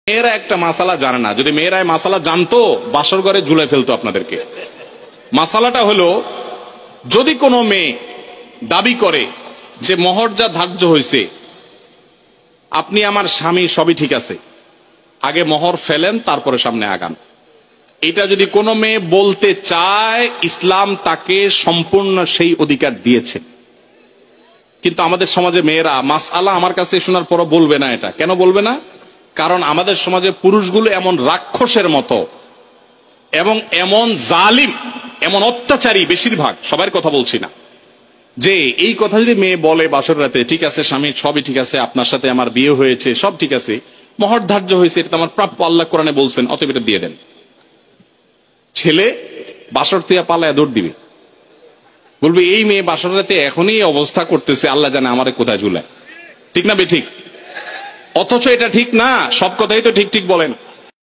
মেয়েরা একটা মাসালা জানে না, যদি মেয়েরা মাসালা জানতো বাসর ঘরে ঝুলে ফেলতো আপনাদেরকে। মাসালাটা হলো, যদি কোনো মেয়ে দাবি করে যে মোহর যা ধার্য হয়েছে, আপনি আমার স্বামী, সবই ঠিক আছে, আগে মোহর ফেলেন তারপরে সামনে আগান, এটা যদি কোনো মেয়ে বলতে চায়, ইসলাম তাকে সম্পূর্ণ সেই অধিকার দিয়েছে। কিন্তু আমাদের সমাজে মেয়েরা মাসআলা আমার কাছে শোনার পরও বলবে না। এটা কেন বলবে না? কারণ আমাদের সমাজে পুরুষগুলো এমন রাক্ষসের মতো এবং এমন জালিম, এমন অত্যাচারী, বেশিরভাগ, সবার কথা বলছি না, যে এই কথা যদি মেয়ে বলে বাসর রাতে, ঠিক আছে স্বামী, সবই ঠিক আছে, আপনার সাথে আমার বিয়ে হয়েছে, সব ঠিক আছে, মোহর ধার্য হয়েছে, এটা তো আমার প্রাপ্য, আল্লাহ কোরআনে বলছেন, অতএব এটা দিয়ে দেন। ছেলে বাসর থেকে পালায় দৌড় দিবে, বলবে এই মেয়ে বাসর রাতে এখনই অবস্থা করতেছে, আল্লাহ জানে আমারে কোথায় ঝুলায়। ঠিক না বে ঠিক? অথচ এটা ঠিক না, সব কথাই তো ঠিক ঠিক বলেন।